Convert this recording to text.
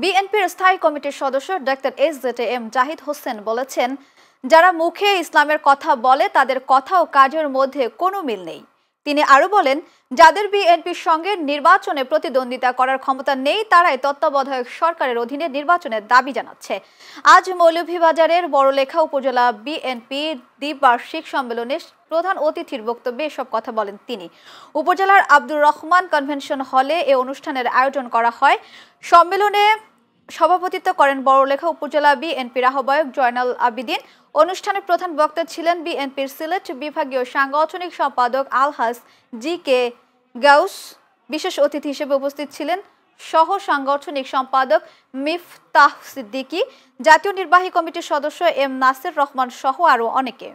বিএনপির স্থায়ী কমিটির সদস্য ডাক্তার এম জাহিদ হোসেন বলেছেন, যারা মুখে ইসলামের কথা বলে তাদের কথা ও কাজের মধ্যে কোনো মিল নেই। তিনি আরো বলেন, যাদের বিএনপির সঙ্গে নির্বাচনে প্রতিদ্বন্দ্বিতা করার ক্ষমতা নেই তারাই তত্ত্বাবধায়ক সরকারের অধীনে নির্বাচনের দাবি জানাচ্ছে। আজ মৌলভীবাজারের বড়লেখা উপজেলা বিএনপি দ্বিবার্ষিক সম্মেলনে প্রধান অতিথির বক্তব্যে এসব কথা বলেন তিনি। উপজেলার আব্দুর রহমান কনভেনশন হলে এ অনুষ্ঠানের আয়োজন করা হয়। সম্মেলনে সভাপতিত্ব করেন বড়লেখা উপজেলা বিএনপির আহ্বায়ক জয়নাল আবিদিন। অনুষ্ঠানে প্রধান বক্তা ছিলেন বিএনপির সিলেট বিভাগীয় সাংগঠনিক সম্পাদক আলহাজ জি.কে. গাউস। বিশেষ অতিথি হিসেবে উপস্থিত ছিলেন সহ সাংগঠনিক সম্পাদক মিফতাহ সিদ্দিকী, জাতীয় নির্বাহী কমিটির সদস্য এম নাসির রহমান সহ আরও অনেকে।